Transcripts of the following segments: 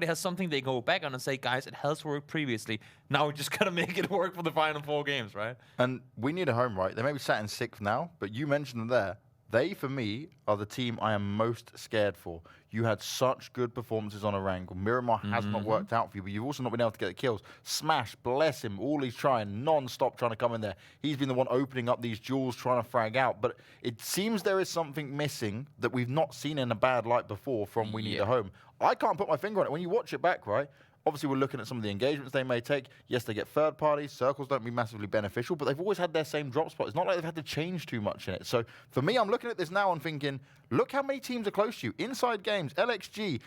everybody has something they go back on and say, guys, it has worked previously. Now we just got to make it work for the final 4 games, right? And we need a home, right? They may be sat in 6th now, but you mentioned them there. They, for me, are the team I am most scared for. You had such good performances on a wrangle. Miramar has not worked out for you, but you've also not been able to get the kills. Smash, bless him, all he's trying, non-stop trying to come in there. He's been the one opening up these duels, trying to frag out. But it seems there is something missing that we've not seen in a bad light before from We Need a Home. I can't put my finger on it. When you watch it back, right? Obviously, we're looking at some of the engagements they may take. Yes, they get third parties. Circles don't be massively beneficial, but they've always had their same drop spot. It's not like they've had to change too much in it. So for me, I'm looking at this now and thinking, look how many teams are close to you. Insidegames, LXG,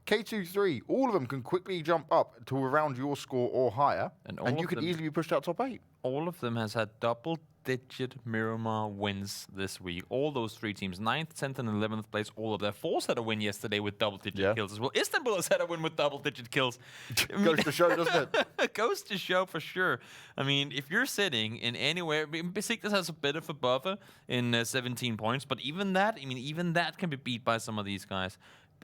K23, all of them can quickly jump up to around your score or higher, and you could easily be pushed out top 8. All of them has had double-digit Miramar wins this week. All those 3 teams, 9th, 10th, and 11th place, all of their Force had a win yesterday with double-digit kills as well. Istanbul has had a win with double-digit kills. Goes to show, doesn't it? Goes to show for sure. I mean, if you're sitting in anywhere, Besiktas has a bit of a buffer in 17 points, but even that, I mean, even that can be beat by some of these guys.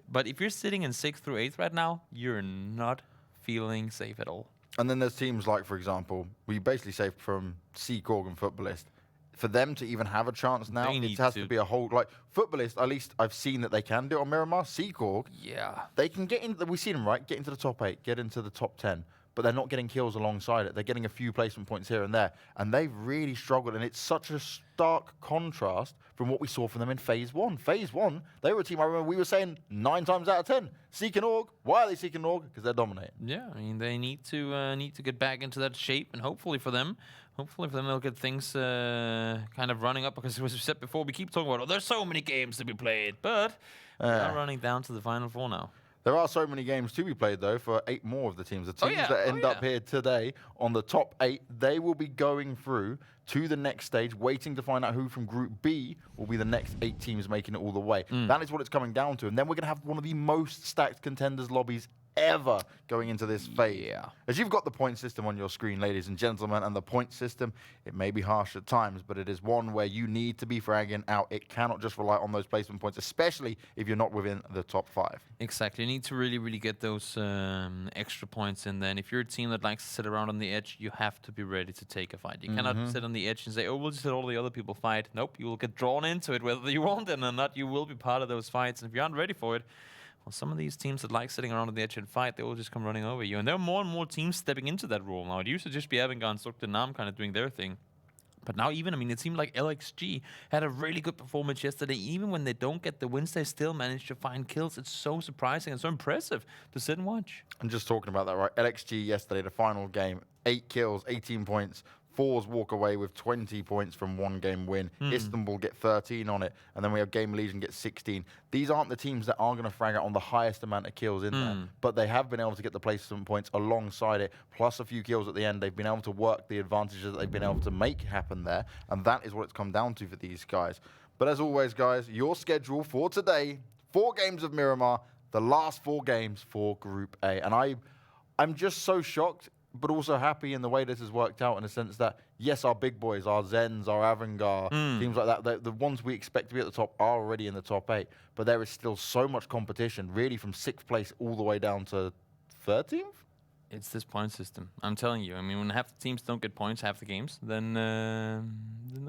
But if you're sitting in 6th through 8th right now, you're not feeling safe at all. And then there's teams like, for example, we basically saved from Seekorg and Futbolist. For them to even have a chance now, it has to be a whole, like, Futbolist, at least I've seen that they can do it on Miramar. Seekorg, they can get into, we've seen them, right? Get into the top 8, get into the top 10. But they're not getting kills alongside it. They're getting a few placement points here and there. And they've really struggled. And it's such a stark contrast from what we saw from them in Phase 1. Phase 1, they were a team, I remember we were saying 9 times out of 10, seeking org. Why are they seeking org? Because they're dominating. Yeah, I mean, they need to get back into that shape. And hopefully for them, they'll get things kind of running up. Because as we said before, we keep talking about, oh, there's so many games to be played. But they're running down to the final 4 now. There are so many games to be played, though, for 8 more of the teams. The teams that end up here today on the top 8, they will be going through to the next stage, waiting to find out who from Group B will be the next 8 teams making it all the way. That is what it's coming down to. And then we're going to have one of the most stacked contenders lobbies ever going into this phase. As you've got the point system on your screen, ladies and gentlemen, and the point system, it may be harsh at times, but it is one where you need to be fragging out. It cannot just rely on those placement points, especially if you're not within the top 5. Exactly. You need to really, really get those extra points in there. And if you're a team that likes to sit around on the edge, you have to be ready to take a fight. You cannot sit on the edge and say, oh, we'll just let all the other people fight. Nope, you will get drawn into it, whether you want it or not. You will be part of those fights. And if you aren't ready for it, well, some of these teams that like sitting around on the edge and fight, they will just come running over you. And there are more and more teams stepping into that role now. It used to just be Avangar and Zoekt Een Naam kind of doing their thing. But now even, I mean, it seemed like LXG had a really good performance yesterday. Even when they don't get the wins, they still manage to find kills. It's so surprising and so impressive to sit and watch. I'm just talking about that, right? LXG yesterday, the final game, 8 kills, 18 points. Fours walk away with 20 points from 1 game win. Istanbul get 13 on it. And then we have Gamerlegion get 16. These aren't the teams that are going to frag out on the highest amount of kills in there. But they have been able to get the placement points alongside it, plus a few kills at the end. They've been able to work the advantages that they've been able to make happen there. And that is what it's come down to for these guys. But as always, guys, your schedule for today, 4 games of Miramar, the last 4 games for Group A. And I'm just so shocked, but also happy in the way this has worked out in the sense that, yes, our big boys, our Zens, our Avangar, teams like that, the ones we expect to be at the top are already in the top 8. But there is still so much competition, really from 6th place all the way down to 13th? It's this point system. I'm telling you. I mean, when half the teams don't get points half the games, then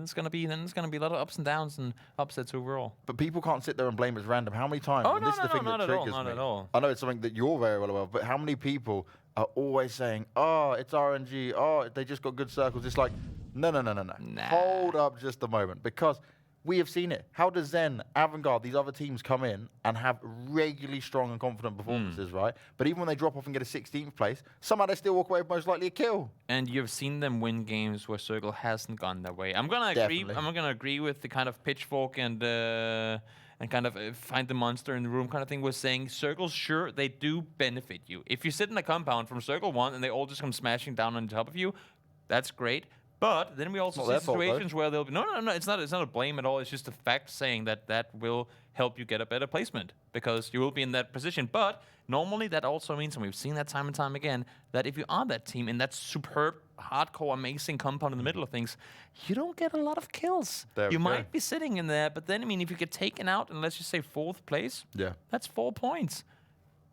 it's gonna be a lot of ups and downs and upsets overall. But people can't sit there and blame it as random. How many times? Oh, and this is the thing that triggers me. Not at all. I know it's something that you're very well aware of, but how many people are always saying, "Oh, it's RNG. Oh, they just got good circles." It's like, no. Nah. Hold up just a moment, because we have seen it. How does Zen, Avangar, these other teams come in and have regularly strong and confident performances, right? But even when they drop off and get a 16th place, somehow they still walk away with most likely a kill. And you've seen them win games where Circle hasn't gone their way. I'm gonna agree. I'm gonna agree with the kind of pitchfork and kind of find the monster in the room kind of thing. We're saying Circles, sure, they do benefit you. If you sit in a compound from Circle 1 and they all just come smashing down on top of you, that's great. But then we also see situations where they'll be no. It's not a blame at all. It's just a fact saying that will help you get a better placement because you will be in that position. But normally that also means, and we've seen that time and time again, that if you are that team in that superb, hardcore, amazing compound in the middle of things, you don't get a lot of kills. You might be sitting in there, but then I mean, if you get taken out and let's just say 4th place, that's 4 points.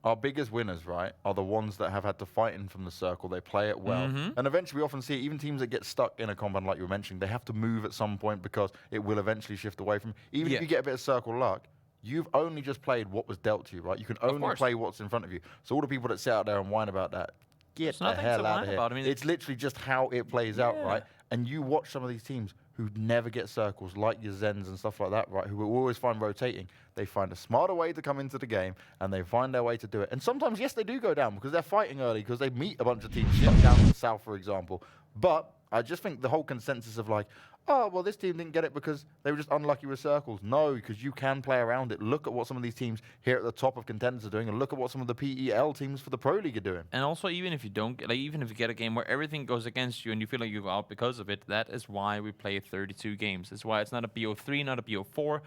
our biggest winners, right, are the ones that have had to fight in from the circle. They play it well. And eventually we often see even teams that get stuck in a combat, like you were mentioning, they have to move at some point because it will eventually shift away from. Even if you get a bit of circle luck, you've only just played what was dealt to you, right? You can only play what's in front of you. So all the people that sit out there and whine about that, get the hell out of here. I mean, it's literally just how it plays out, right? And you watch some of these teams who never get circles, like your Zens and stuff like that, right, who will always find rotating. They find a smarter way to come into the game, and they find their way to do it. And sometimes, yes, they do go down because they're fighting early, because they meet a bunch of teams stuck down in the south, for example. But I just think the whole consensus of like, oh, well, this team didn't get it because they were just unlucky with circles. No, because you can play around it. Look at what some of these teams here at the top of contenders are doing, and look at what some of the PEL teams for the Pro League are doing. And also, even if you don't, even if you get a game where everything goes against you and you feel like you go out because of it, that is why we play 32 games. That's why it's not a BO3, not a BO4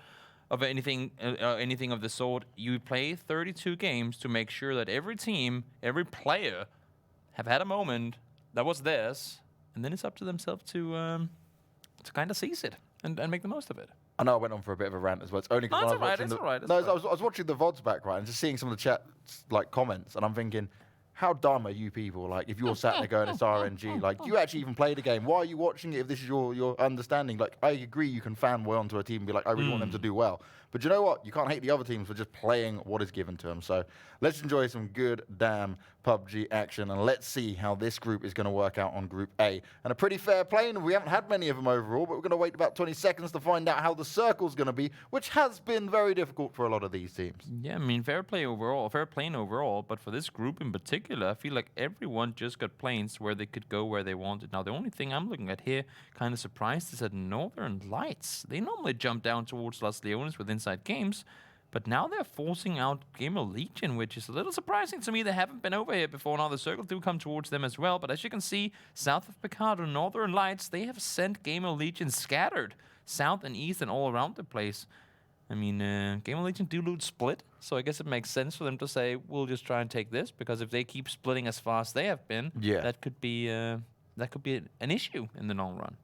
of anything of the sort. You play 32 games to make sure that every team, every player, have had a moment that was theirs, and then it's up to themselves to kind of seize it and make the most of it. I know I went on for a bit of a rant as well. It's only because I was watching the VODs back, right, and just seeing some of the chat like comments, and I'm thinking, how dumb are you people? Like, if you're sat there going, it's RNG, like, do you actually even play the game? Why are you watching it if this is your understanding? Like, I agree you can fanboy onto a team and be like, I really want them to do well. But you know what? You can't hate the other teams for just playing what is given to them. So let's enjoy some good damn PUBG action, and let's see how this group is going to work out on Group A. And a pretty fair play, and we haven't had many of them overall, but we're going to wait about 20 seconds to find out how the circle's going to be, which has been very difficult for a lot of these teams. Yeah, I mean, fair playing overall, but for this group in particular, I feel like everyone just got planes where they could go where they wanted. Now, the only thing I'm looking at here, kind of surprised, is that Northern Lights, they normally jump down towards Las Leones with Insidegames, but now they're forcing out Gamerlegion, which is a little surprising to me. They haven't been over here before. Now the circle do come towards them as well, but as you can see, south of Picardo, Northern Lights, they have sent Gamerlegion scattered south and east and all around the place. I mean, Gamerlegion do loot split, so I guess it makes sense for them to say, we'll just try and take this, because if they keep splitting as fast as they have been, that could be an issue in the long run.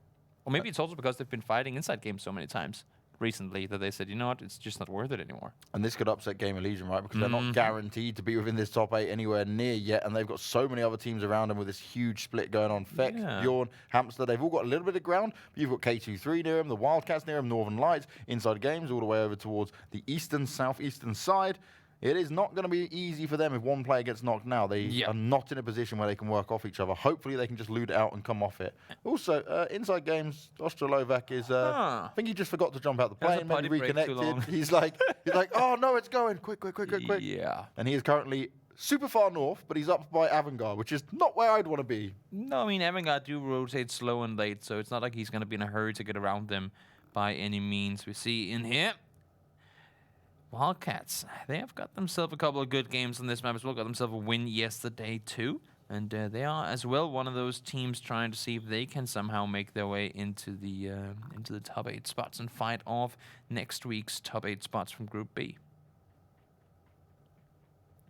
Or maybe it's also because they've been fighting Insidegames so many times recently that they said, you know what, it's just not worth it anymore. And this could upset Gamerlegion, right? Because they're not guaranteed to be within this top 8 anywhere near yet, and they've got so many other teams around them with this huge split going on. Fex, Bjorn, Hamster, they've all got a little bit of ground, but you've got K23 near them, the Wildcats near them, Northern Lights, Insidegames all the way over towards the eastern, southeastern side. It is not going to be easy for them if one player gets knocked now. They are not in a position where they can work off each other. Hopefully they can just loot it out and come off it. Also, Insidegames, Ostrolovak is, I think he just forgot to jump out the plane, maybe reconnected. He's like, oh no, it's going, quick. Yeah. And he is currently super far north, but he's up by Avangar, which is not where I'd want to be. No, I mean, Avangar do rotate slow and late, so it's not like he's going to be in a hurry to get around them by any means. We see in here, Wildcats, they have got themselves a couple of good games on this map as well. Got themselves a win yesterday too. And they are as well one of those teams trying to see if they can somehow make their way into the top 8 spots and fight off next week's top 8 spots from Group B.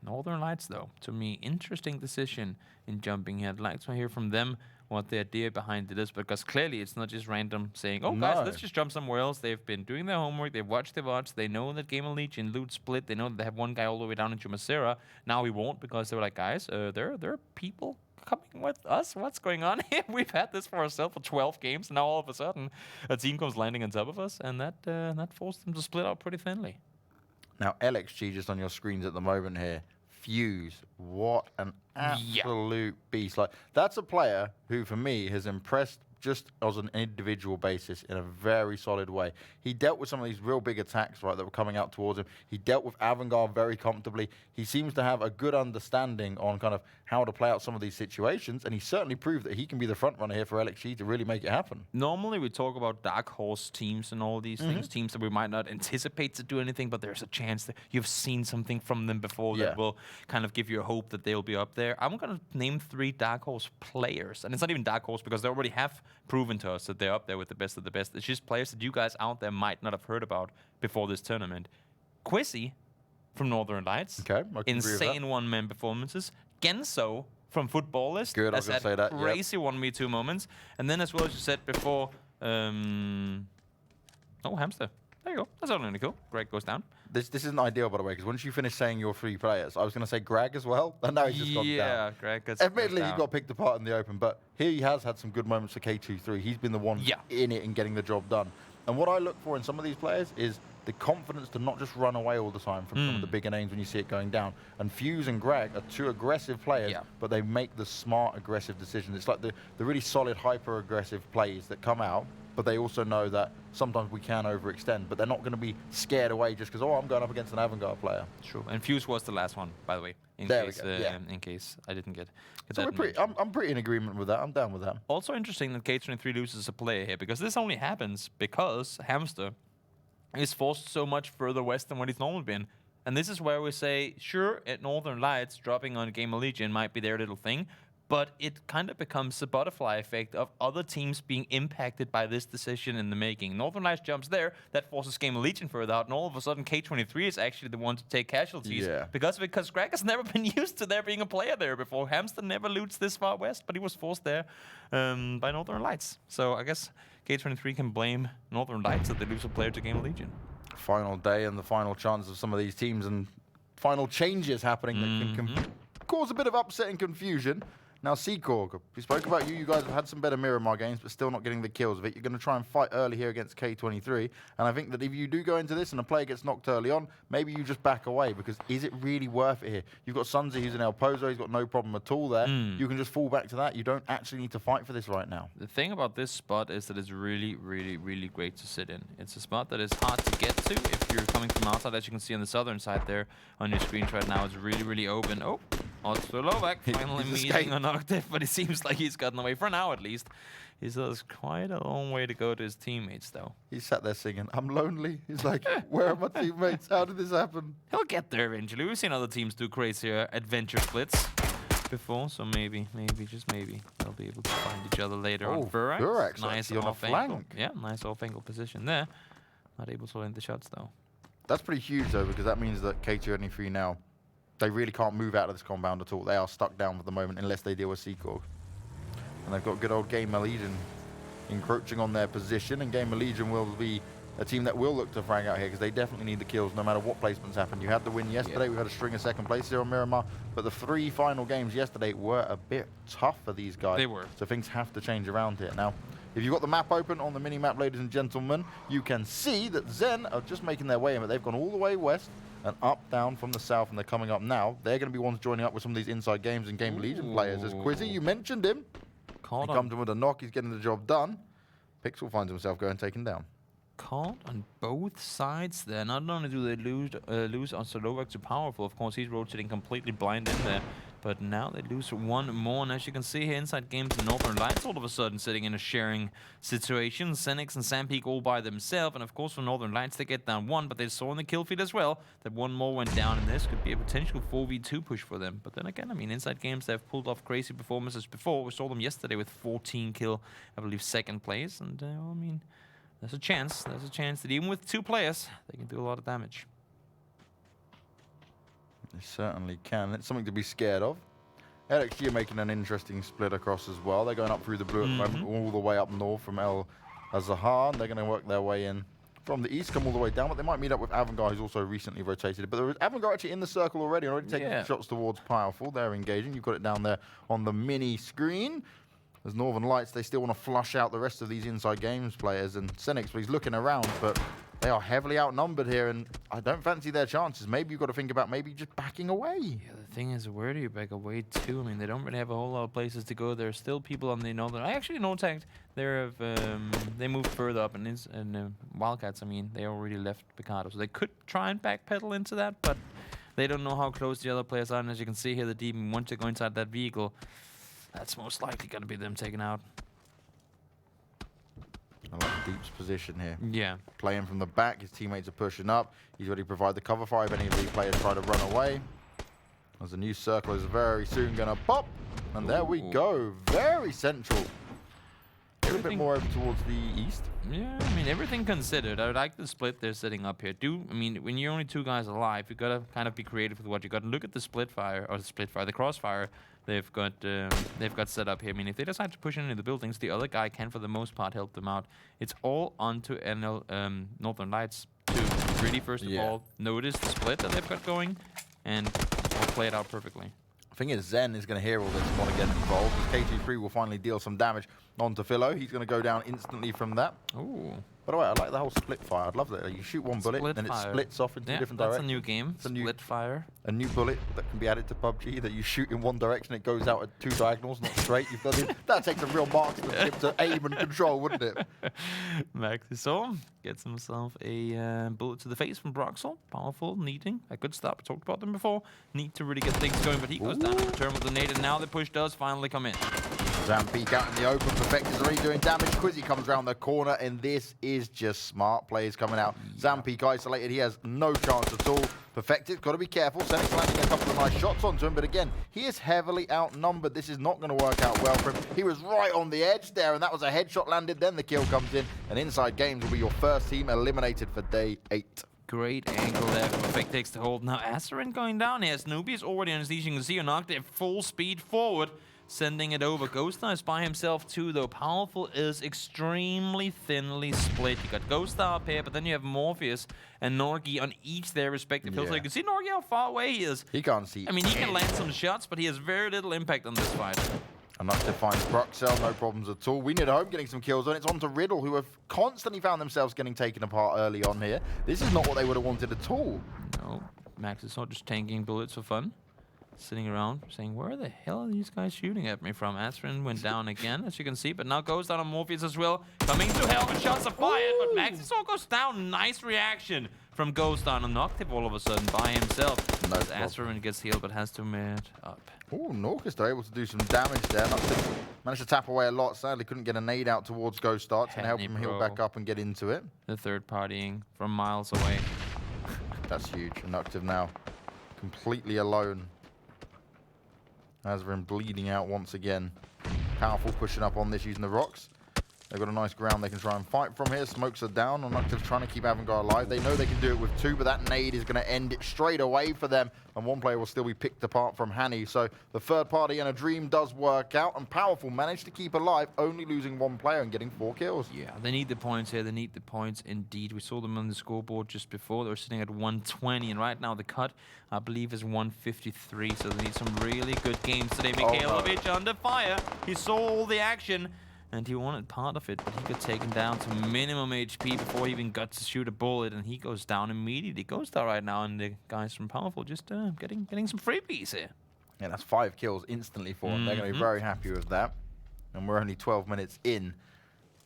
Northern Lights, though, to me, interesting decision in jumping here. I'd like to hear from them what the idea behind it is, because clearly it's not just random saying, oh, guys, let's just jump somewhere else. They've been doing their homework. They've watched the VODs. They know that Gamerlegion loot split. They know that they have one guy all the way down into Masera. Now we won't, because they were like, guys, there are people coming with us. What's going on here? We've had this for ourselves for 12 games. Now all of a sudden a team comes landing on top of us, and that forced them to split out pretty thinly. Now, LXG just on your screens at the moment here. Fuse, what an absolute beast. Like, that's a player who, for me, has impressed just as an individual basis in a very solid way. He dealt with some of these real big attacks, right, that were coming out towards him. He dealt with Avangar very comfortably. He seems to have a good understanding on kind of how to play out some of these situations, and he certainly proved that he can be the front runner here for LXG to really make it happen. Normally we talk about dark horse teams and all these things, teams that we might not anticipate to do anything, but there's a chance that you've seen something from them before that will kind of give you a hope that they'll be up there. I'm going to name 3 dark horse players, and it's not even dark horse because they already have proven to us that they're up there with the best of the best. It's just players that you guys out there might not have heard about before this tournament. Quizzy from Northern Lights. Okay, insane one-man performances. Genso from Futbolist. Good, I was going to say that. Crazy 1v2 moments. And then, as well as you said before, Hamster. There you go. That's only cool. Greg goes down. This isn't ideal, by the way, because once you finish saying your 3 players, I was going to say Greg as well, but now he's just gone down. Yeah, Greg gets Admittedly, down. he got picked apart in the open, but here he has had some good moments for K23. He's been the one in it and getting the job done. And what I look for in some of these players is the confidence to not just run away all the time from some of the bigger names when you see it going down. And Fuse and Greg are 2 aggressive players, but they make the smart, aggressive decisions. It's like the really solid, hyper-aggressive plays that come out, but they also know that sometimes we can overextend, but they're not going to be scared away just because, oh, I'm going up against an Avangar player. True. And Fuse was the last one, by the way, in case I didn't get so that. I'm pretty in agreement with that. I'm down with that. Also interesting that K23 loses a player here, because this only happens because Hamster is forced so much further west than what he's normally been. And this is where we say, sure, at Northern Lights, dropping on Gamerlegion might be their little thing, but it kind of becomes a butterfly effect of other teams being impacted by this decision in the making. Northern Lights jumps there, that forces Gamerlegion further out, and all of a sudden K23 is actually the one to take casualties. Because Greg has never been used to there being a player there before. Hamster never loots this far west, but he was forced there by Northern Lights. So I guess K23 can blame Northern Lights that they lose a player to Gamerlegion. Final day and the final chance of some of these teams and final changes happening that can cause a bit of upset and confusion. Now, Seekorg, we spoke about you. You guys have had some better Miramar games, but still not getting the kills of it. You're going to try and fight early here against K23. And I think that if you do go into this and a player gets knocked early on, maybe you just back away, because is it really worth it here? You've got Sunzi, who's an El Pozo. He's got no problem at all there. You can just fall back to that. You don't actually need to fight for this right now. The thing about this spot is that it's really, really, really great to sit in. It's a spot that is hard to get to if you're coming from outside. As you can see on the southern side there on your screen right now, it's really, really open. Oh, also Lovak finally meeting an Octave, but it seems like he's gotten away for now at least. He still has quite a long way to go to his teammates, though. He sat there singing, I'm lonely. He's like, where are my teammates? How did this happen? He'll get there eventually. We've seen other teams do crazier adventure splits before, so maybe, just maybe, they'll be able to find each other later on. Burax nice on a flank. Yeah, nice off-angle position there. Not able to land the shots, though. That's pretty huge, though, because that means that K23 now, they really can't move out of this compound at all. They are stuck down for the moment unless they deal with Seekorg. And they've got good old Gamerlegion encroaching on their position, and Gamerlegion will be a team that will look to frag out here because they definitely need the kills no matter what placements happen. You had the win yesterday. We had a string of second place here on Miramar, but the 3 final games yesterday were a bit tough for these guys. They were. So things have to change around here. Now, if you've got the map open on the mini-map, ladies and gentlemen, you can see that Zen are just making their way in, but they've gone all the way west and up, down from the south, and they're coming up now. They're going to be ones joining up with some of these inside games and Gamerlegion players. There's Quizzy, you mentioned him. He comes in with a knock, he's getting the job done. Pixel finds himself going taken down. Caught on both sides there. Not only do they lose on Slovak to Powerful, of course, he's rotating completely blind in there. But now they lose one more, and as you can see here, Inside Games and Northern Lights all of a sudden sitting in a sharing situation. Xenix and Sampeak all by themselves, and of course for Northern Lights they get down 1, but they saw in the kill feed as well that 1 more went down, and this could be a potential 4v2 push for them. But then again, I mean, Inside Games, they've pulled off crazy performances before. We saw them yesterday with 14 kill, I believe, second place, and well, I mean, there's a chance that even with 2 players, they can do a lot of damage. They certainly can. It's something to be scared of. LXG are making an interesting split across as well. They're going up through the blue at the moment, all the way up north from El Azahar. They're going to work their way in from the east, come all the way down, but they might meet up with Avangar, who's also recently rotated. But there is Avangar actually in the circle already taking shots towards Powerful. They're engaging. You've got it down there on the mini screen. As Northern Lights, they still want to flush out the rest of these Inside Games players. And Xenix, he's looking around, but they are heavily outnumbered here, and I don't fancy their chances. Maybe you've got to think about maybe just backing away. Yeah, the thing is, where do you back away to? I mean, they don't really have a whole lot of places to go. There are still people on the northern. I actually know-tagged. They moved further up, and Wildcats, I mean, they already left Picado. So they could try and backpedal into that, but they don't know how close the other players are. And as you can see here, the Demon, once they go inside that vehicle, that's most likely going to be them taken out. I like Deep's position here. Yeah. Playing from the back, his teammates are pushing up. He's already provided the cover fire if any of these players try to run away. As a new circle is very soon going to pop. And there we go. Very central. little bit more over towards the east. Yeah, I mean, everything considered, I like the split they're setting up here. I mean, when you're only 2 guys alive, you gotta kind of be creative with what you got. Look at the the crossfire they've got set up here. I mean, if they decide to push into the buildings, the other guy can, for the most part, help them out. It's all onto Northern Lights to really, first of all, notice the split that they've got going and play it out perfectly. The thing is, Zen is going to hear all this and want to get involved. K23 will finally deal some damage onto Philo. He's going to go down instantly from that. Ooh. By the way, I like the whole split fire. I'd love that. You shoot one bullet, and it splits off in 2 different directions. That's a new game. Split fire. A new bullet that can be added to PUBG that you shoot in one direction, it goes out at 2 diagonals, not straight. You've got that takes a real marksmanship to aim and control, wouldn't it? Maxisol gets himself a bullet to the face from Broxel. Powerful, needing a good stop. I talked about them before. Need to really get things going, but he goes down in return with the nade, and now the push does finally come in. Zampeak out in the open. Perfect is already doing damage. Quizzy comes around the corner, and this is just smart plays coming out. Zampeak isolated. He has no chance at all. Perfected, got to be careful. Senex landing a couple of nice shots onto him, but again, he is heavily outnumbered. This is not going to work out well for him. He was right on the edge there, and that was a headshot landed. Then the kill comes in, and Insidegames will be your first team eliminated for day 8. Great angle there. Perfect takes the hold. Now, Azarin going down here. Snoopy is already on his leash. You can see Onoctave full speed forward, sending it over. Ghostar is by himself too, though. Powerful is extremely thinly split. You got Ghostar up here, but then you have Morpheus and Norgi on each their respective hills. So you can see Norgi how far away he is. He can't see. I mean, he can land some shots, but he has very little impact on this fight. Enough to find Bruxell, no problems at all. We need home getting some kills on. It's on to Riddle, who have constantly found themselves getting taken apart early on here. This is not what they would have wanted at all. No, Max is not just tanking bullets for fun. Sitting around saying, where the hell are these guys shooting at me from? Azarin went down again, as you can see, but now goes down on Morpheus as well. Coming to help, shots are fired, but Maxisol goes down. Nice reaction from Ghostar and Noctip all of a sudden by himself. No, Azarin gets healed, but has to mid up. Oh, Norcus able to do some damage there. Managed to tap away a lot. Sadly, couldn't get a nade out towards Ghostar and help him heal back up and get into it. The third partying from miles away. That's huge. Noctip now completely alone. Azarin bleeding out once again. Powerful pushing up on this using the rocks. They've got a nice ground they can try and fight from here. Smokes are down. Noctiv's trying to keep Avangar alive. They know they can do it with 2, but that nade is going to end it straight away for them. And one player will still be picked apart from Hanny. So the third party and a dream does work out. And Powerful managed to keep alive, only losing 1 player and getting 4 kills. Yeah, they need the points here. They need the points indeed. We saw them on the scoreboard just before. They were sitting at 120. And right now the cut, I believe, is 153. So they need some really good games today. Mikhailovic under fire. He saw all the action. And he wanted part of it, but he got taken down to minimum HP before he even got to shoot a bullet, and he goes down immediately. Ghostar right now, and the guys from Powerful just getting some freebies here. Yeah, that's 5 kills instantly for them. They're going to be very happy with that. And we're only 12 minutes in.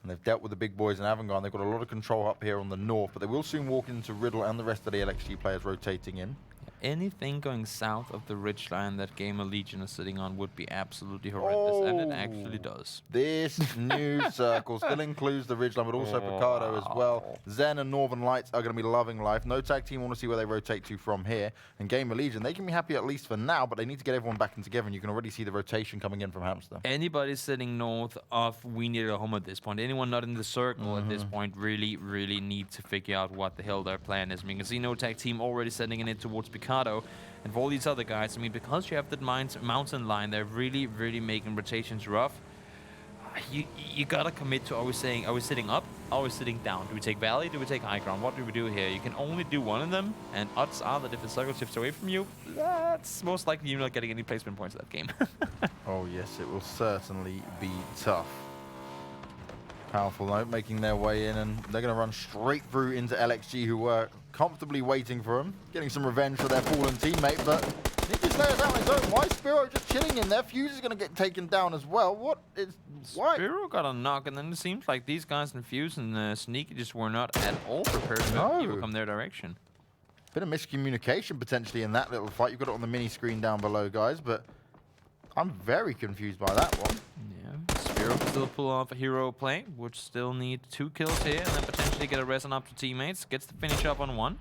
And they've dealt with the big boys in Avangar, and they've got a lot of control up here on the north, but they will soon walk into Riddle and the rest of the LXG players rotating in. Anything going south of the ridgeline that Gamerlegion is sitting on would be absolutely horrendous, and it actually does. This new circle still includes the ridgeline, but also Picardo as well. Zen and Northern Lights are going to be loving life. No tag team want to see where they rotate to from here. And Gamerlegion, they can be happy at least for now, but they need to get everyone back in together, and you can already see the rotation coming in from Hamster. Anybody sitting north of We Need a Home at this point, anyone not in the circle at this point, really need to figure out what the hell their plan is. I mean, you can see no tag team already sending it towards Picardo. And for all these other guys, I mean, because you have that mountain line, they're really making rotations rough. You gotta commit to always saying, are we sitting up? Are we sitting down? Do we take valley? Do we take high ground? What do we do here? You can only do one of them, and odds are that if the circle shifts away from you, that's most likely you're not getting any placement points in that game. Oh yes, it will certainly be tough. Powerful though, making their way in, and they're going to run straight through into LXG, who were comfortably waiting for him, getting some revenge for their fallen teammate, but Nicky Slayer's out on his own. Why is Spiro just chilling in there? Fuse is going to get taken down as well. Why? Spiro got a knock, and then it seems like these guys in Fuse and Sneaky just were not at all prepared to come their direction. Bit of miscommunication potentially in that little fight. You've got it on the mini screen down below, guys, but I'm very confused by that one. Yeah, Spiro can still pull off a hero play, which still need 2 kills here, and then potentially get a resin up to teammates. Gets the finish up on 1.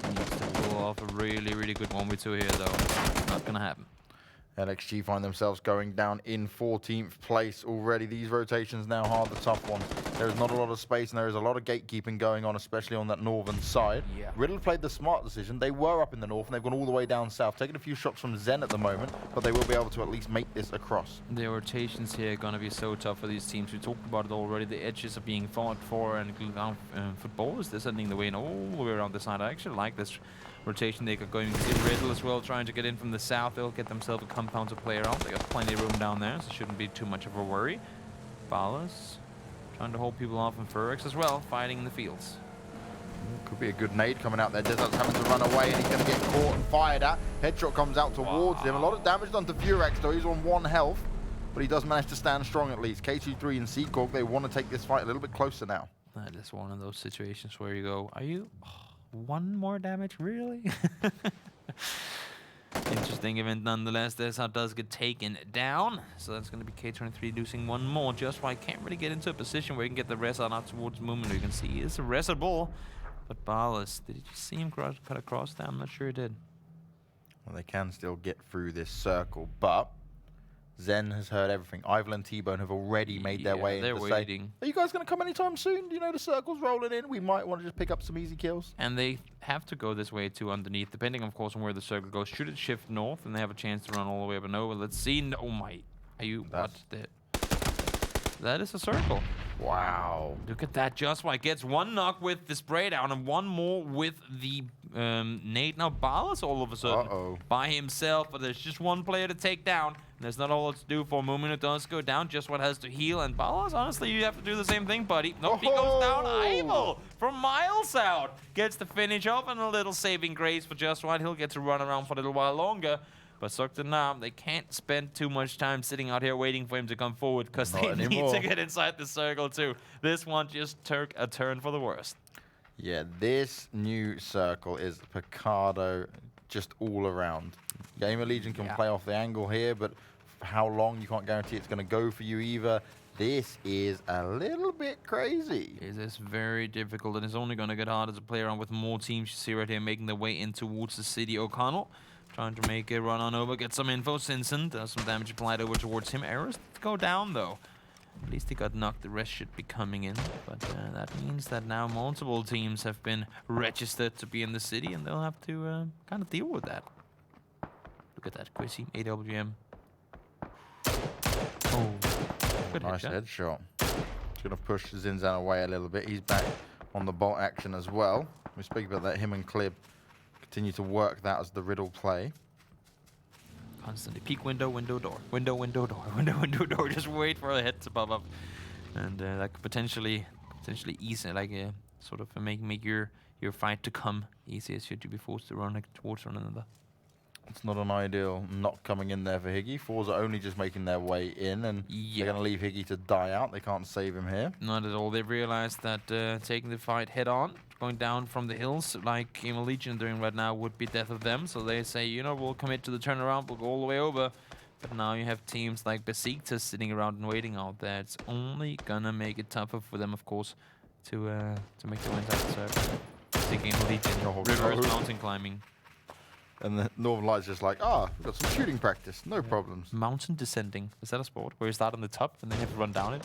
Needs to pull off a really good 1v2 here, though. Not gonna happen. LXG find themselves going down in 14th place already. These rotations now are the tough ones. There is not a lot of space and there is a lot of gatekeeping going on, especially on that northern side. Yeah. Riddle played the smart decision. They were up in the north and they've gone all the way down south, taking a few shots from Zen at the moment, but they will be able to at least make this across. The rotations here are going to be so tough for these teams. We talked about it already. The edges are being fought for, and Futbolist is sending the way in all the way around the side. I actually like this rotation they got going. You can see Riddle as well trying to get in from the south. They'll get themselves a compound to play around. They got plenty of room down there, so it shouldn't be too much of a worry. Balas trying to hold people off, and Furex as well, fighting in the fields. Could be a good nade coming out there. Desert's having to run away and he's going to get caught and fired at. Headshot comes out towards him. A lot of damage done to Furex though. He's on 1 health, but he does manage to stand strong at least. K23 and Seekorg, they want to take this fight a little bit closer now. That is one of those situations where you go, are you... one more damage, really? Interesting event nonetheless. That's how it does get taken down. So that's going to be K23 losing one more. Just why can't really get into a position where you can get the rest out towards movement. You can see it's a reservoir. But Balas, did you see him cut across there? I'm not sure he did. Well, they can still get through this circle, but Zen has heard everything. Ival and T-Bone have already made their way in. They're waiting. Are you guys going to come anytime soon? Do you know the circle's rolling in? We might want to just pick up some easy kills. And they have to go this way too underneath, depending of course on where the circle goes. Should it shift north and they have a chance to run all the way up and over? Let's see. Oh my, are you, what the? That is a circle. Wow. Look at that. Joshua gets one knock with the spray down and one more with the nade. Now Balas all of a sudden by himself, but there's just one player to take down. And there's not a lot to do for a moment. It does go down. Just what has to heal. And Balas, honestly, you have to do the same thing, buddy. Nope, he goes down. Ival from miles out gets the finish off, and a little saving grace for Joshua. He'll get to run around for a little while longer. But Zoekt Een Naam, they can't spend too much time sitting out here waiting for him to come forward because they need to get inside the circle too. This one just took a turn for the worst. Yeah, this new circle is Picado just all around. Gamerlegion can play off the angle here, but for how long, you can't guarantee it's going to go for you either. This is a little bit crazy. It is very difficult, and it's only going to get harder to play around with more teams. You see right here making their way in towards the city. O'Connell trying to make a run on over, get some info. Sinsen does some damage applied over towards him. Errors go down though. At least he got knocked. The rest should be coming in. But that means that now multiple teams have been registered to be in the city, and they'll have to kind of deal with that. Look at that, Chrissy. AWM. Oh, good nice headshot. Just going to push Zinzan away a little bit. He's back on the bolt action as well. We speak about that. Him and Clib continue to work that as the Riddle play. Constantly peek window, window, door. Window, window, door. Window, window, door. Just wait for the head to pop up. And that could potentially ease it, like sort of make your fight to come easier should you be forced to run towards one another. It's not an ideal not coming in there for Higgy. Forze are only just making their way in, and they're going to leave Higgy to die out. They can't save him here. Not at all. They've realized that taking the fight head on, going down from the hills like Gamerlegion doing right now would be death of them. So they say, you know, we'll commit to the turnaround, we'll go all the way over. But now you have teams like Besiktas sitting around and waiting out there. It's only gonna make it tougher for them, of course, to make the wins out of the circle. Taking Gamerlegion, reverse mountain climbing. And the Northern Lights just like, we've got some shooting practice, no problems. Mountain descending, is that a sport where you start on the top and then you have to run down it?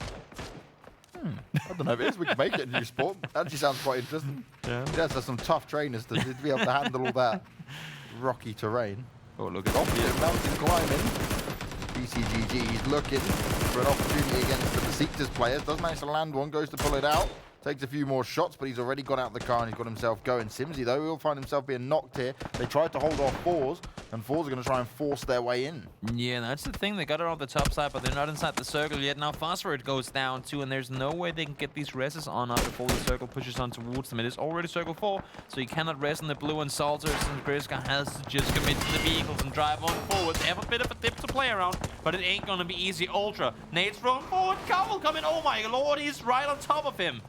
I don't know if it is. We can make it a new sport. That actually sounds quite interesting. Yeah. There's some tough trainers to be able to handle all that rocky terrain. Oh, look at that. Mountain climbing. BCGG, he's looking for an opportunity against the Besiktas players. Does manage to land one, goes to pull it out. Takes a few more shots, but he's already got out the car and he's got himself going. Simsy, though, he'll find himself being knocked here. They tried to hold off Forze, and Forze are going to try and force their way in. Yeah, that's the thing. They got it on the top side, but they're not inside the circle yet. Now Phosphorate goes down, too, and there's no way they can get these reses on before the circle pushes on towards them. It is already circle 4, so you cannot res in the blue, and Salters and Griska has to just commit to the vehicles and drive on forward. They have a bit of a dip to play around, but it ain't going to be easy. Ultra, Nate's thrown forward. Cowell coming. Oh, my Lord, he's right on top of him.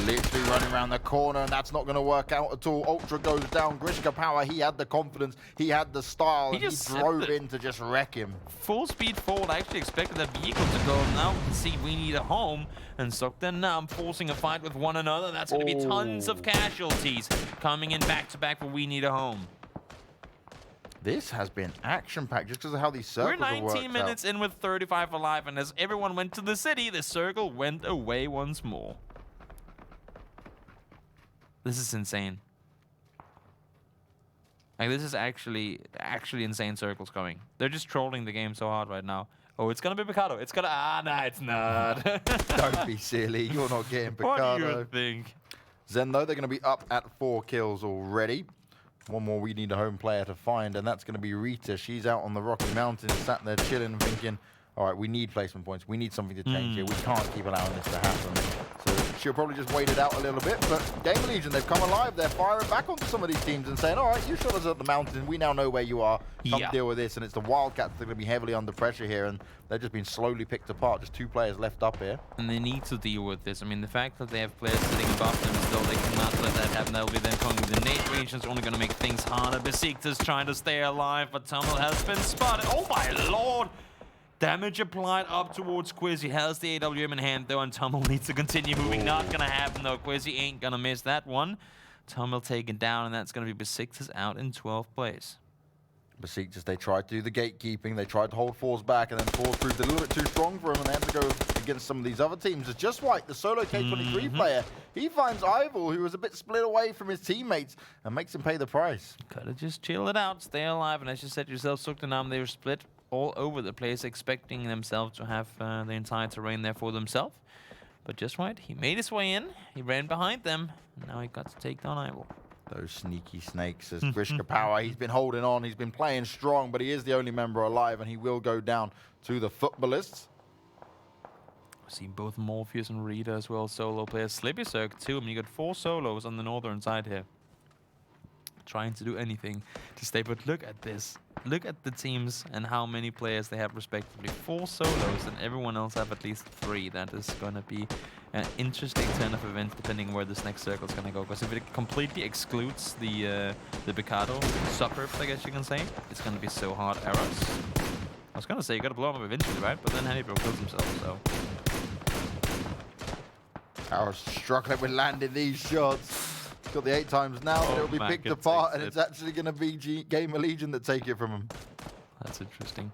Literally running around the corner, and that's not going to work out at all. Ultra goes down. Grishka Power, he had the confidence, he had the style, and he drove in to just wreck him. Full speed forward. I actually expected that vehicle to go. Now we can see we need a home, and Zoekt Een Naam forcing a fight with one another. That's going to be tons of casualties coming in back to back for we need a home. This has been action-packed just because of how these circles We're 19 minutes in with 35 alive, and as everyone went to the city, the circle went away once more. This is insane. Like, this is actually insane circles coming. They're just trolling the game so hard right now. Oh, it's gonna be Picado. It's gonna... Ah, nah, it's not. Don't be silly. You're not getting Picado. What do you think? Zen, though, they're going to be up at 4 kills already. One more we need a home player to find, and that's going to be Rita. She's out on the Rocky Mountains, sat there chilling, thinking, all right, we need placement points. We need something to change here. We can't keep allowing this to happen. So she'll probably just wait it out a little bit. But Gamerlegion, they've come alive. They're firing back onto some of these teams and saying, all right, you shot us at the mountain. We now know where you are. Come deal with this. And it's the Wildcats that are going to be heavily under pressure here. And they've just been slowly picked apart. Just 2 players left up here. And they need to deal with this. I mean, the fact that they have players sitting above them still, they cannot let that happen. They'll be then coming with the nade regions, only going to make things harder. Besiktas trying to stay alive, but Tummel has been spotted. Oh my lord! Damage applied up towards Quiz. He has the AWM in hand though, and Tummel needs to continue moving. Not gonna happen though. Quizzy ain't gonna miss that one. Tummel taken down, and that's gonna be Besiktas out in 12th place. Besiktas, they tried to do the gatekeeping. They tried to hold Forze back, and then Forze proved a little bit too strong for him, and they had to go against some of these other teams. It's just like the solo K23 player. He finds Ivor, who was a bit split away from his teammates, and makes him pay the price. Gotta just chill it out, stay alive, and as you said yourself, Zoekt Een Naam, they were split all over the place, expecting themselves to have the entire terrain there for themselves. But just right, he made his way in, he ran behind them, and now he got to take down Ivor. Those sneaky snakes as Grishka Power. He's been holding on, he's been playing strong, but he is the only member alive, and he will go down to the Futbolists. We've seen both Morpheus and Rita as well, solo players. Slippy Cirque too. I mean, you got 4 solos on the northern side here. Trying to do anything to stay, but look at this. Look at the teams and how many players they have respectively. 4 solos, and everyone else have at least 3. That is going to be an interesting turn of events depending where this next circle is going to go. Because if it completely excludes the Picado suburbs, I guess you can say, it's going to be so hard. Arrows. I was going to say you got to blow him up eventually, right? But then Hannibal kills himself, so... Arrows struggling with landing these shots. He's got the 8 times now, but it'll be picked apart, and it's actually going to be Gamerlegion that take it from him. That's interesting.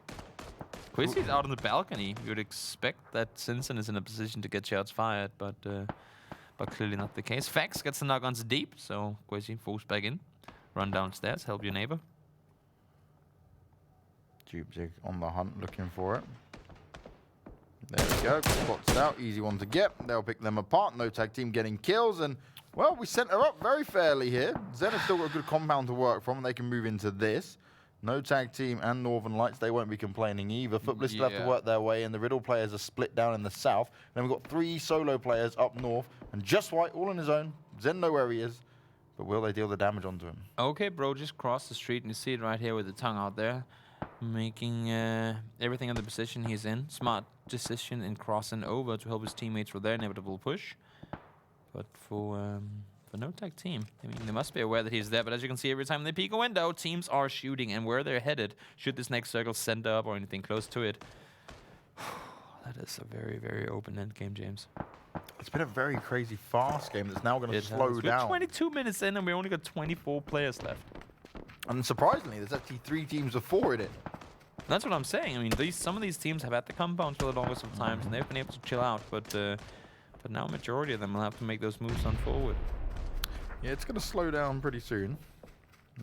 Quizzy's out on the balcony. You would expect that Sinsen is in a position to get shots fired, but clearly not the case. Fax gets the knock-ons deep, so Quizzy falls back in. Run downstairs, help your neighbor. Jubzig on the hunt, looking for it. There we go, spots out, easy one to get. They'll pick them apart. No tag team getting kills, and well, we sent her up very fairly here. Zen has still got a good compound to work from, and they can move into this. No tag team and Northern Lights, they won't be complaining either. Futbolist still have to work their way, and the Riddle players are split down in the south. And then we've got 3 solo players up north, and Just White all on his own. Zen know where he is, but will they deal the damage onto him? Okay, bro, just cross the street, and you see it right here with the tongue out there. Making everything in the position he's in. Smart decision in crossing over to help his teammates for their inevitable push. But for no tag team, I mean, they must be aware that he's there. But as you can see, every time they peek a window, teams are shooting. And where they're headed, should this next circle send up or anything close to it, that is a very, very open end game, James. It's been a very crazy fast game that's now going to slow down. We're 22 minutes in, and we only got 24 players left. And surprisingly, there's actually 3 teams of 4 in it. That's what I'm saying. I mean, some of these teams have had the compounds for the longest of times, and they've been able to chill out. But now, majority of them will have to make those moves on forward. Yeah, it's going to slow down pretty soon,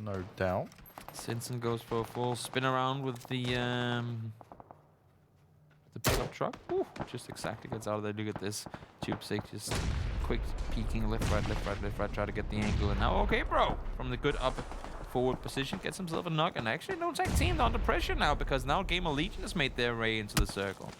no doubt. Sinsen goes for a full spin around with the pickup truck. Ooh, just exactly gets out of there. Look at this. Tube 6 just quick peeking left, right, left, right, left, right. Try to get the angle. And now, okay, bro. From the good up forward position, gets himself a knock. And actually, no tag team under pressure now because now Gamerlegion has made their way into the circle.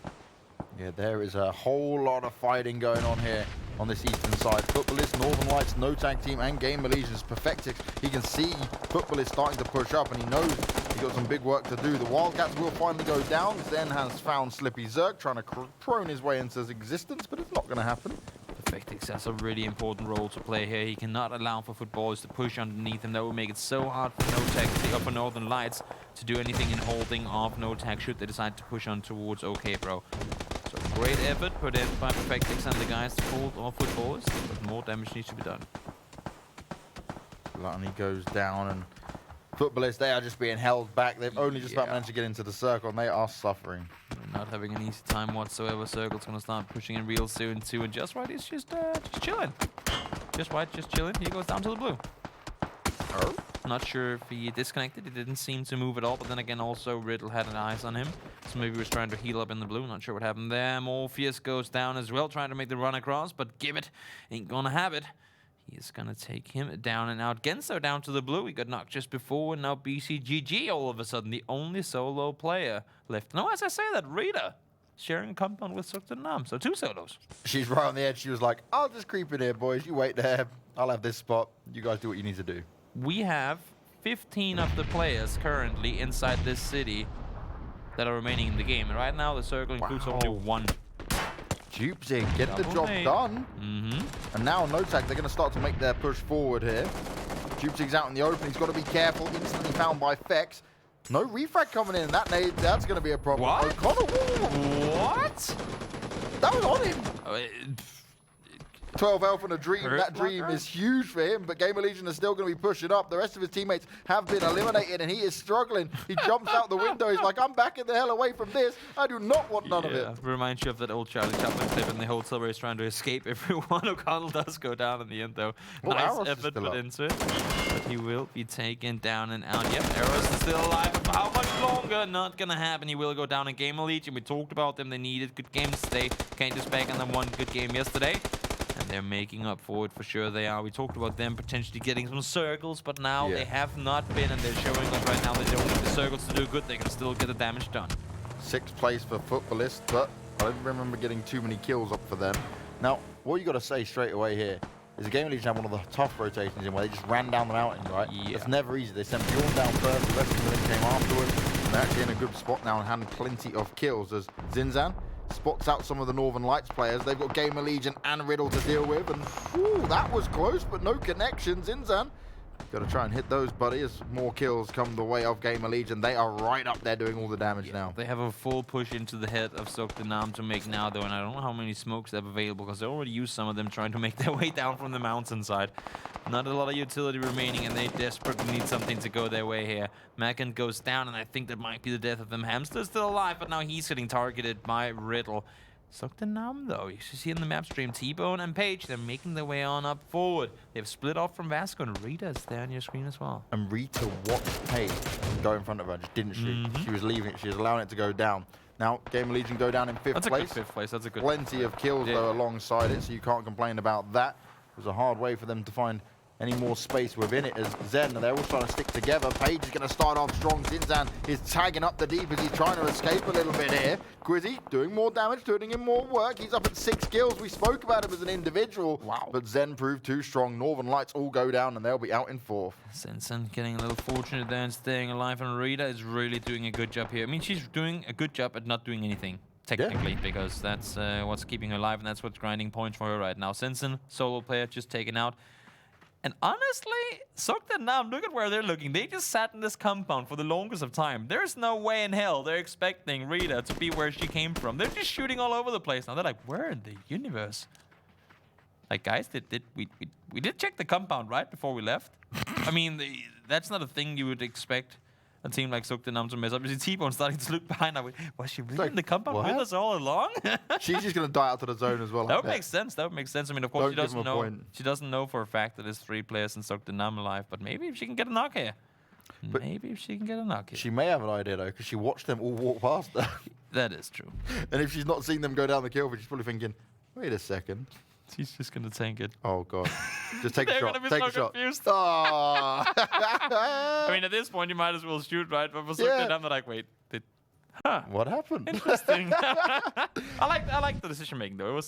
Yeah, there is a whole lot of fighting going on here on this eastern side. Futbolist, Northern Lights, no tag team, and Gamerlegion is perfected. He can see Futbolist starting to push up, and he knows he's got some big work to do. The Wildcats will finally go down. Zen has found Slippy Zerk, trying to prone his way into his existence, but it's not going to happen. Perfectix has a really important role to play here. He cannot allow for footballers to push underneath him. That would make it so hard for no tag for Northern Lights to do anything in holding off no tag should they decide to push on towards OK, bro. So great effort put in by Perfectix and the guys to hold off footballers, but more damage needs to be done. Gluttony goes down, and Futbolist, they are just being held back. They've only just about managed to get into the circle, and they are suffering. Not having an easy time whatsoever. Circle's gonna start pushing in real soon too, and Just Right is just chilling. Just Right, just chilling. He goes down to the blue. Oh. Not sure if he disconnected. He didn't seem to move at all, but then again, also Riddle had an eyes on him, so maybe he was trying to heal up in the blue. Not sure what happened there. Morpheus goes down as well, trying to make the run across, but Gibbet ain't gonna have it. He is gonna take him down and out. Genso down to the blue. He got knocked just before, and now BCGG all of a sudden, the only solo player left. No, as I say that, Rita sharing a compound with Zoekt Een Naam, so 2 solos. She's right on the edge. She was like, I'll just creep in here, boys. You wait there. I'll have this spot. You guys do what you need to do. We have 15 of the players currently inside this city that are remaining in the game. And right now, the circle includes only 1. Jupesing, get the job done. And now Notag, they're going to start to make their push forward here. Jupesing's out in the open. He's got to be careful. Instantly found by Fex. No refrag coming in. That nade, that's going to be a problem. What? O'Connor, What? that was on him. 12 health and a dream. That dream is huge for him, but Gamerlegion is still going to be pushing up. The rest of his teammates have been eliminated, and he is struggling. He jumps out the window. He's like, I'm backing the hell away from this. I do not want none of it. Reminds you of that old Charlie Chaplin clip in the hotel where he's trying to escape everyone. O'Connell does go down in the end, though. Well, nice Arrows effort put up. into it. But he will be taken down and out. Yep, Arrows is still alive. But for how much longer? Not going to happen. He will go down in Gamerlegion. We talked about them. They needed good games today. Can't just back on them one good game yesterday. And they're making up for it, for sure they are. We talked about them potentially getting some circles, but now they have not been, and they're showing us right now they don't need the circles to do good. They can still get the damage done. 6th place for Futbolist, but I don't remember getting too many kills up for them. Now, what you got to say straight away here is the Gamerlegion had one of the tough rotations in where they just ran down the mountain, right? Yeah. It's never easy. They sent Bjorn down first, the rest of them came afterwards, and they're actually in a good spot now and had plenty of kills as Zinzan spots out some of the Northern Lights players. They've got Gamerlegion and Riddle to deal with, and whew, that was close, but no connection. Zinzan, got to try and hit those, buddy, as more kills come the way of Gamerlegion. They are right up there doing all the damage now. They have a full push into the head of Zoekt Een Naam to make now, though, and I don't know how many smokes they have available, because they already used some of them trying to make their way down from the mountainside. Not a lot of utility remaining, and they desperately need something to go their way here. Mackin goes down, and I think that might be the death of them. Hamster's still alive, but now he's getting targeted by Riddle. Zoekt Een Naam, though, you should see in the map stream, T-Bone and Paige, they're making their way on up forward. They've split off from Vasco, and Rita's there on your screen as well. And Rita watched Paige go in front of her, just didn't she? She was leaving it. She was allowing it to go down. Now, Gamerlegion go down in 5th place. That's a good 5th place. That's a good. Plenty of kills, though, alongside it, so you can't complain about that. It was a hard way for them to find any more space within it as Zen, and they're all trying to stick together. Paige is going to start off strong. Zinzan is tagging up the deep as he's trying to escape a little bit here. Quizzy doing more damage, doing him more work. He's up at 6 kills. We spoke about him as an individual, but Zen proved too strong. Northern Lights all go down, and they'll be out in 4th. Sensen getting a little fortunate there and staying alive, and Rita is really doing a good job here. I mean, she's doing a good job at not doing anything, technically, because that's what's keeping her alive, and that's what's grinding points for her right now. Sensen, solo player, just taken out. And honestly, Zoekt Een Naam, look at where they're looking. They just sat in this compound for the longest of time. There's no way in hell they're expecting Rita to be where she came from. They're just shooting all over the place. Now they're like, where in the universe? Like, guys, we did check the compound, right, before we left? I mean, that's not a thing you would expect a team like Zoekt Een Naam to mess up. You see T-Bone starting to look behind. Was she really in the compound with us all along? She's just going to die out to the zone as well. That would make sense. That would make sense. I mean, of course, Don't she doesn't know for a fact that there's 3 players in Zoekt Een Naam alive, but maybe if she can get a knock here. She may have an idea, though, because she watched them all walk past her. That is true. And if she's not seen them go down the kill, she's probably thinking, wait a second. She's just going to tank it. Oh, God. Just take a shot. They're Take going to be so a confused. shot. Oh. I mean, at this point, you might as well shoot, right? But for Zoekt Een Naam, they're like, wait, what happened? Interesting. I like the decision making, though.